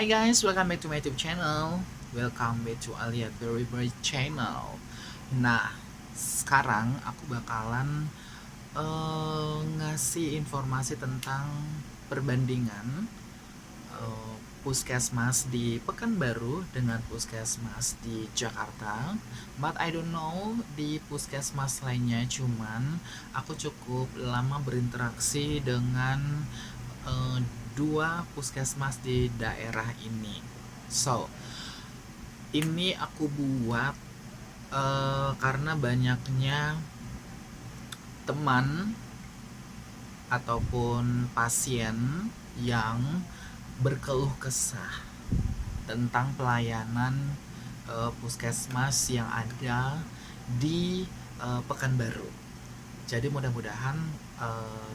Hi guys, welcome back to my YouTube channel. Welcome back to Alia Berry channel. Nah, sekarang aku bakalan ngasih informasi tentang perbandingan puskesmas di Pekanbaru dengan puskesmas di Jakarta. But I don't know di puskesmas lainnya, cuman aku cukup lama berinteraksi dengan eh, dua puskesmas di daerah ini. So, ini aku buat karena banyaknya teman ataupun pasien yang berkeluh kesah tentang pelayanan puskesmas yang ada di Pekanbaru. Jadi mudah-mudahan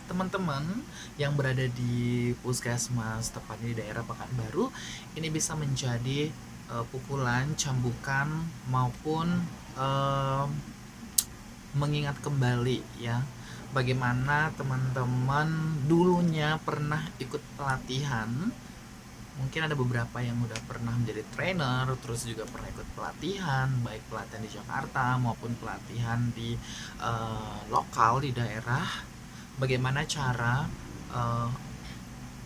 teman-teman yang berada di puskesmas tepatnya di daerah Pekanbaru ini bisa menjadi pukulan, cambukan maupun mengingat kembali ya bagaimana teman-teman dulunya pernah ikut pelatihan. Mungkin ada beberapa yang udah pernah menjadi trainer, terus juga pernah ikut pelatihan, baik pelatihan di Jakarta maupun pelatihan di lokal di daerah. Bagaimana cara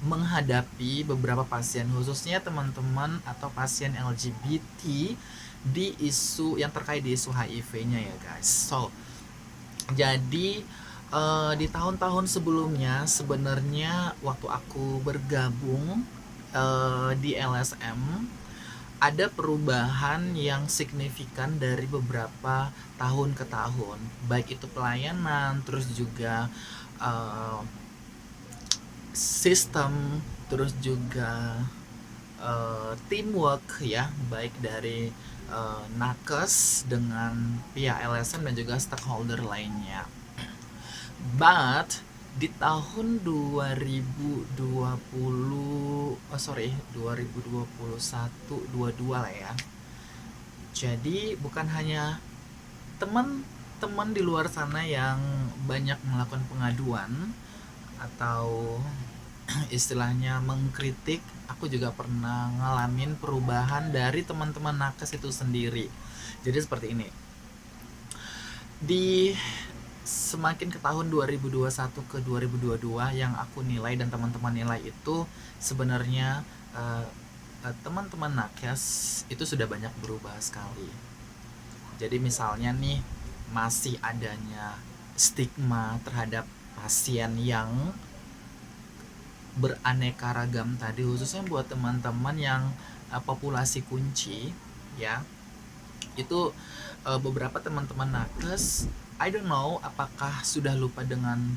menghadapi beberapa pasien, khususnya teman-teman atau pasien LGBT di isu yang terkait di isu HIV-nya ya guys. So, jadi di tahun-tahun sebelumnya sebenarnya waktu aku bergabung di LSM ada perubahan yang signifikan dari beberapa tahun ke tahun, baik itu pelayanan, terus juga sistem, terus juga teamwork ya, baik dari nakes dengan pihak LSM dan juga stakeholder lainnya. But di tahun 2020 2021 22 lah ya. Jadi bukan hanya teman-teman di luar sana yang banyak melakukan pengaduan atau istilahnya mengkritik, aku juga pernah ngalamin perubahan dari teman-teman nakes itu sendiri. Jadi seperti ini. Di semakin ke tahun 2021 ke 2022 yang aku nilai dan teman-teman nilai itu sebenarnya teman-teman nakes itu sudah banyak berubah sekali. Jadi misalnya nih, masih adanya stigma terhadap pasien yang beraneka ragam tadi, khususnya buat teman-teman yang populasi kunci ya. Itu beberapa teman-teman nakes, I don't know apakah sudah lupa dengan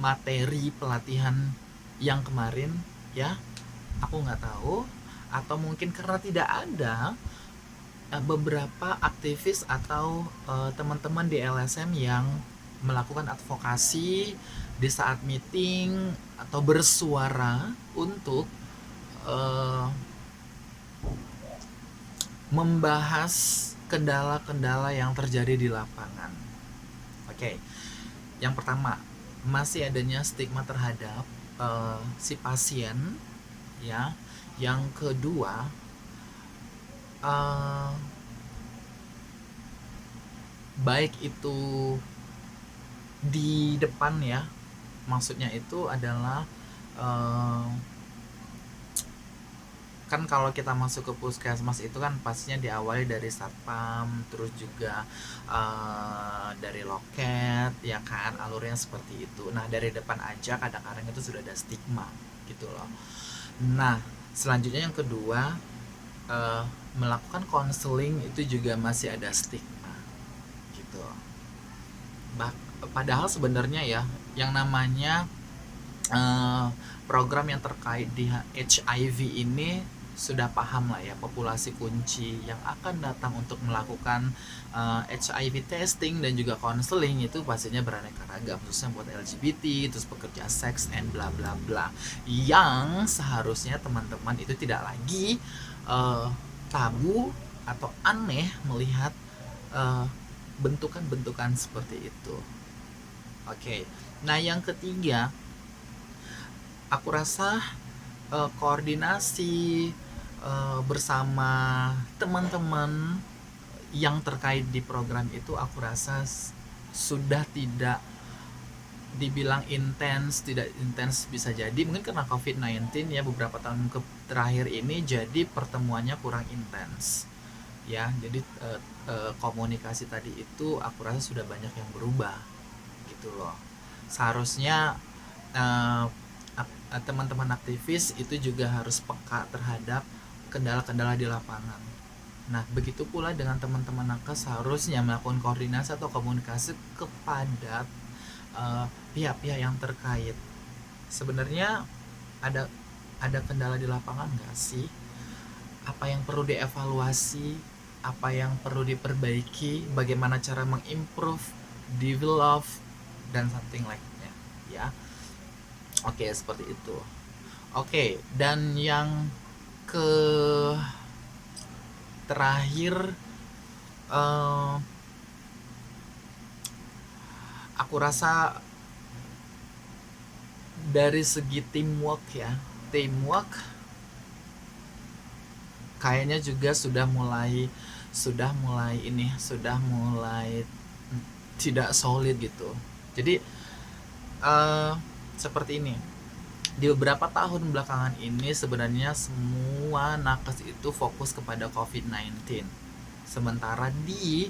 materi pelatihan yang kemarin ya, aku nggak tahu, atau mungkin karena tidak ada beberapa aktivis atau teman-teman di LSM yang melakukan advokasi di saat meeting atau bersuara untuk membahas kendala-kendala yang terjadi di lapangan. Oke, yang pertama, masih adanya stigma terhadap si pasien ya. Yang kedua, baik itu di depan ya, maksudnya itu adalah kan kalau kita masuk ke puskesmas itu kan pastinya diawali dari satpam, terus juga dari loket ya kan, alurnya seperti itu. Nah dari depan aja kadang-kadang itu sudah ada stigma gitu loh. Nah selanjutnya yang kedua, melakukan konseling itu juga masih ada stigma gitu. Padahal sebenarnya ya yang namanya program yang terkait di HIV ini sudah paham lah ya, populasi kunci yang akan datang untuk melakukan HIV testing dan juga konseling itu pastinya beraneka ragam, khususnya buat LGBT, terus pekerja seks and bla bla bla, yang seharusnya teman-teman itu tidak lagi tabu atau aneh melihat bentukan-bentukan seperti itu. Oke, nah yang ketiga, aku rasa koordinasi bersama teman-teman yang terkait di program itu, aku rasa sudah tidak dibilang intens, tidak intens bisa jadi mungkin karena COVID-19 ya, beberapa tahun terakhir ini jadi pertemuannya kurang intens ya. Jadi komunikasi tadi itu aku rasa sudah banyak yang berubah gitu loh. Seharusnya teman-teman aktivis itu juga harus peka terhadap kendala-kendala di lapangan. Nah, begitu pula dengan teman-teman nakes harusnya melakukan koordinasi atau komunikasi kepada pihak-pihak yang terkait. Sebenarnya ada kendala di lapangan nggak sih? Apa yang perlu dievaluasi? Apa yang perlu diperbaiki? Bagaimana cara mengimprove, develop, dan something like that ya. Oke, seperti itu. Oke, dan yang ke terakhir, aku rasa dari segi teamwork ya, teamwork kayaknya juga sudah mulai tidak solid gitu. Jadi seperti ini, di beberapa tahun belakangan ini sebenarnya semua nakes itu fokus kepada COVID-19, sementara di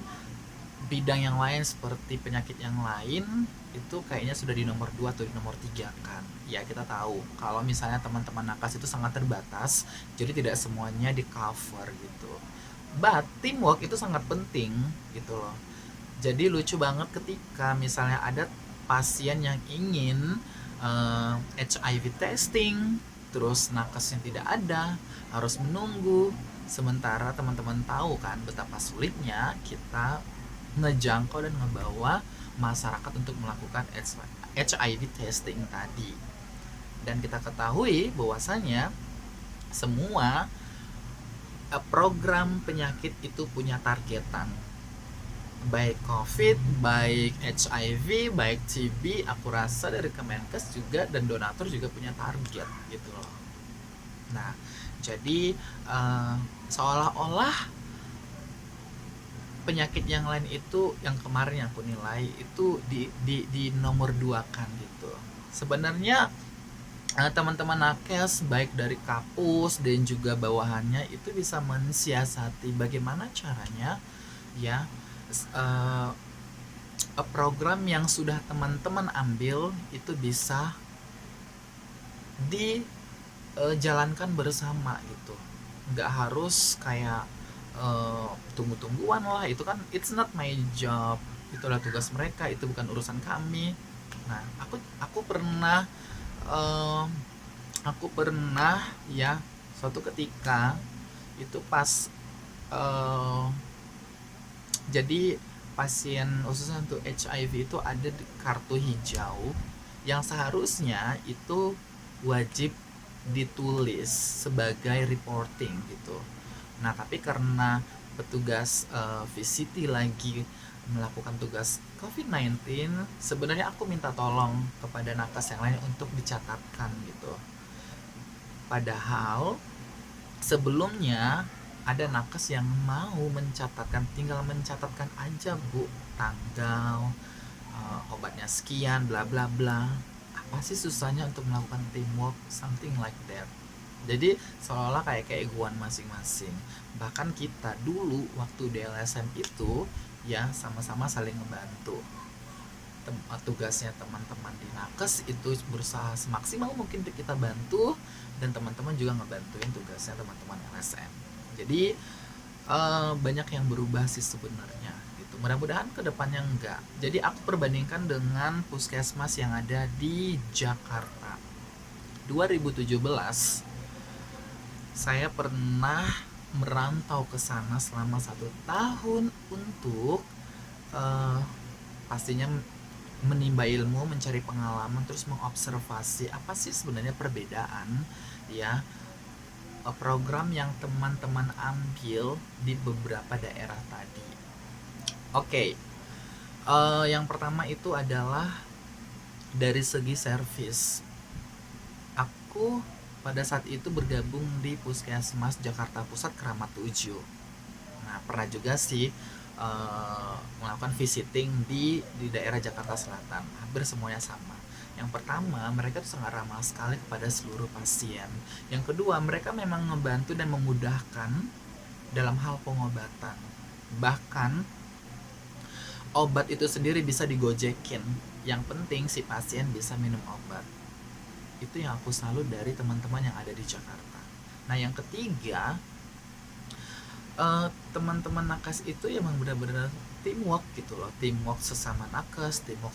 bidang yang lain seperti penyakit yang lain itu kayaknya sudah di nomor 2 atau di nomor 3 kan. Ya, kita tahu kalau misalnya teman-teman nakes itu sangat terbatas, jadi tidak semuanya di cover gitu. But teamwork itu sangat penting gitu loh. Jadi lucu banget ketika misalnya ada pasien yang ingin HIV testing, terus nakes yang tidak ada, harus menunggu. Sementara teman-teman tahu kan betapa sulitnya kita ngejangkau dan ngebawa masyarakat untuk melakukan HIV testing tadi. Dan kita ketahui bahwasanya semua program penyakit itu punya targetan, baik COVID, baik HIV, baik TB. Aku rasa dari Kemenkes juga dan donatur juga punya target gitu loh. Nah, jadi seolah-olah penyakit yang lain itu yang kemarin yang aku nilai itu di nomor 2 kan gitu. Sebenarnya teman-teman nakes baik dari kapus dan juga bawahannya itu bisa mensiasati bagaimana caranya ya program yang sudah teman-teman ambil itu bisa dijalankan bersama gitu. Nggak harus kayak tunggu-tungguan lah, itu kan it's not my job, itulah tugas mereka, itu bukan urusan kami. Nah, aku pernah ya suatu ketika itu pas jadi pasien khususnya untuk HIV itu ada di kartu hijau yang seharusnya itu wajib ditulis sebagai reporting gitu. Nah, tapi karena petugas VCT lagi melakukan tugas COVID-19, sebenarnya aku minta tolong kepada nakes yang lain untuk dicatatkan gitu. Padahal sebelumnya ada nakes yang mau mencatatkan, tinggal mencatatkan aja Bu, tanggal, obatnya sekian, bla bla bla. Apa sih susahnya untuk melakukan teamwork, something like that. Jadi seolah-olah kayak keegoan masing-masing. Bahkan kita dulu waktu di LSM itu ya sama-sama saling membantu. Tugasnya teman-teman di nakes itu berusaha semaksimal mungkin untuk kita bantu, dan teman-teman juga ngebantuin tugasnya teman-teman LSM. Jadi banyak yang berubah sih sebenarnya gitu. Mudah-mudahan kedepannya enggak. Jadi aku perbandingkan dengan puskesmas yang ada di Jakarta 2017. Saya pernah merantau ke sana selama 1 tahun untuk pastinya menimba ilmu, mencari pengalaman, terus mengobservasi apa sih sebenarnya perbedaan ya program yang teman-teman ambil di beberapa daerah tadi. Oke, yang pertama itu adalah dari segi servis. Aku pada saat itu bergabung di Puskesmas Jakarta Pusat Keramat 7. Nah, pernah juga sih melakukan visiting di daerah Jakarta Selatan. Hampir semuanya sama. Yang pertama, mereka tuh sangat ramah sekali kepada seluruh pasien. Yang kedua, mereka memang membantu dan memudahkan dalam hal pengobatan. Bahkan obat itu sendiri bisa digojekin. Yang penting si pasien bisa minum obat. Itu yang aku salut dari teman-teman yang ada di Jakarta. Nah, yang ketiga, teman-teman nakes itu emang benar-benar teamwork gitu loh, teamwork sesama nakes, teamwork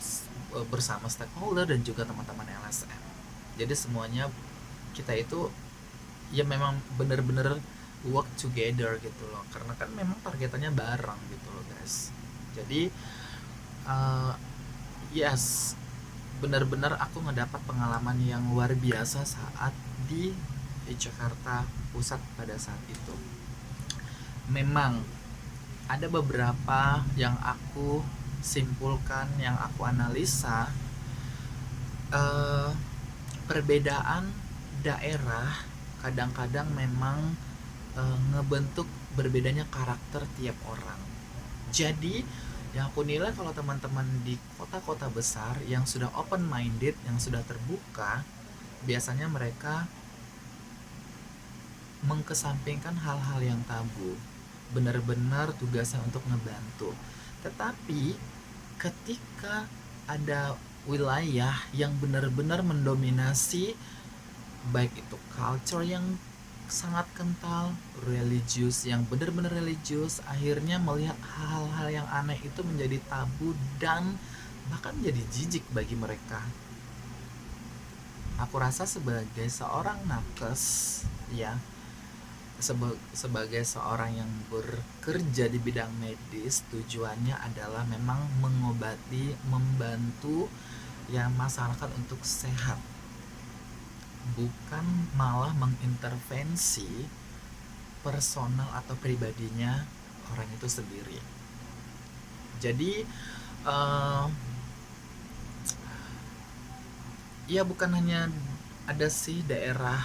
bersama stakeholder dan juga teman-teman LSM. Jadi semuanya kita itu ya memang benar-benar work together gitu loh, karena kan memang targetannya bareng gitu loh guys. Jadi yes, benar-benar aku ngedapat pengalaman yang luar biasa saat di Jakarta Pusat pada saat itu. Memang ada beberapa yang aku simpulkan, yang aku analisa, perbedaan daerah kadang-kadang memang ngebentuk berbedanya karakter tiap orang. Jadi yang aku nilai kalau teman-teman di kota-kota besar yang sudah open minded, yang sudah terbuka, biasanya mereka mengkesampingkan hal-hal yang tabu, benar-benar tugasnya untuk ngebantu. Tetapi ketika ada wilayah yang benar-benar mendominasi, baik itu culture yang sangat kental, religius yang benar-benar religius, akhirnya melihat hal-hal yang aneh itu menjadi tabu dan bahkan menjadi jijik bagi mereka. Aku rasa sebagai seorang nakes, ya, sebagai seorang yang bekerja di bidang medis, tujuannya adalah memang mengobati, membantu ya masyarakat untuk sehat, bukan malah mengintervensi personal atau pribadinya orang itu sendiri. Jadi ya bukan hanya ada sih daerah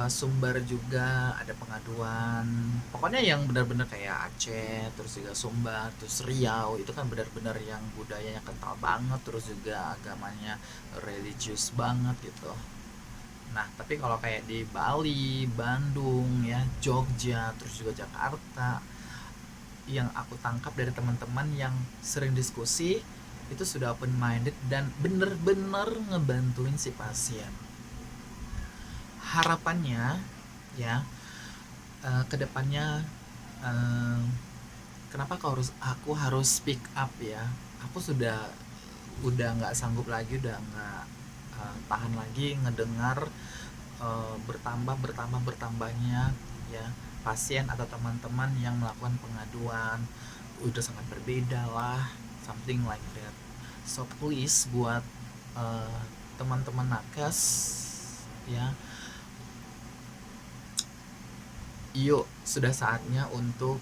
Sumbar juga ada pengaduan, pokoknya yang benar-benar kayak Aceh, terus juga Sumbar, terus Riau, itu kan benar-benar yang budayanya kental banget, terus juga agamanya religius banget gitu. Nah, tapi kalau kayak di Bali, Bandung, ya, Jogja, terus juga Jakarta, yang aku tangkap dari teman-teman yang sering diskusi itu sudah open minded dan bener-bener ngebantuin si pasien. Harapannya ya kedepannya, kenapa aku harus speak up ya, aku udah nggak sanggup lagi, udah nggak tahan lagi ngedengar bertambahnya ya pasien atau teman-teman yang melakukan pengaduan udah sangat berbeda lah, something like that. So please buat teman-teman nakes ya, yuk sudah saatnya untuk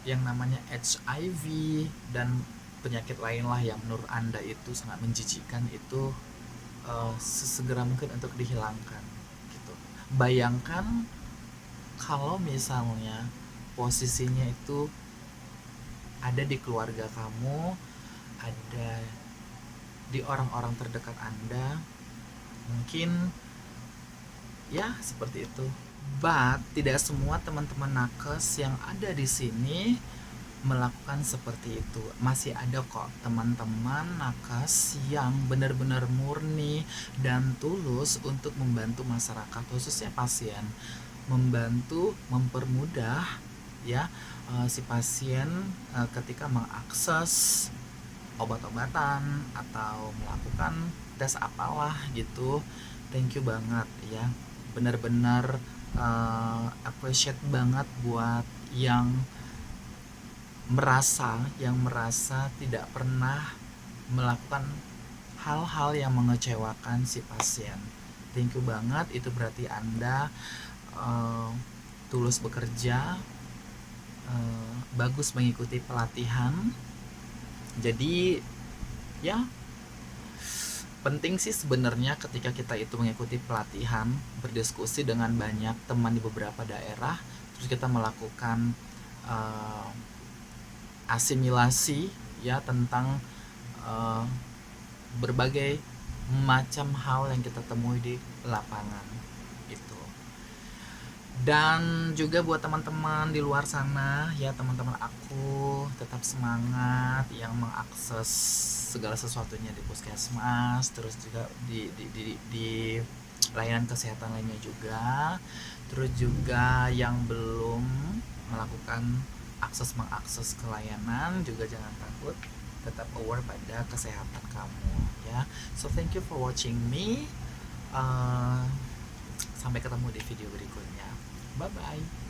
yang namanya HIV dan penyakit lain lah yang menurut Anda itu sangat menjijikkan itu sesegera mungkin untuk dihilangkan gitu. Bayangkan kalau misalnya posisinya itu ada di keluarga kamu, ada di orang-orang terdekat Anda, mungkin ya seperti itu. But tidak semua teman-teman nakes yang ada di sini melakukan seperti itu. Masih ada kok teman-teman nakes yang benar-benar murni dan tulus untuk membantu masyarakat, khususnya pasien, membantu mempermudah ya si pasien ketika mengakses obat-obatan atau melakukan tes apalah gitu. Thank you banget ya, benar-benar appreciate banget buat yang merasa tidak pernah melakukan hal-hal yang mengecewakan si pasien. Thank you banget, itu berarti Anda tulus bekerja, bagus mengikuti pelatihan. Jadi ya penting sih sebenarnya ketika kita itu mengikuti pelatihan, berdiskusi dengan banyak teman di beberapa daerah, terus kita melakukan uh, asimilasi ya tentang uh, berbagai macam hal yang kita temui di lapangan itu. Dan juga buat teman-teman di luar sana ya, teman-teman aku tetap semangat yang mengakses segala sesuatunya di puskesmas, terus juga di layanan kesehatan lainnya juga. Terus juga yang belum melakukan mengakses ke layanan juga jangan takut, tetap aware pada kesehatan kamu ya. So thank you for watching me. Sampai ketemu di video berikutnya. Bye bye.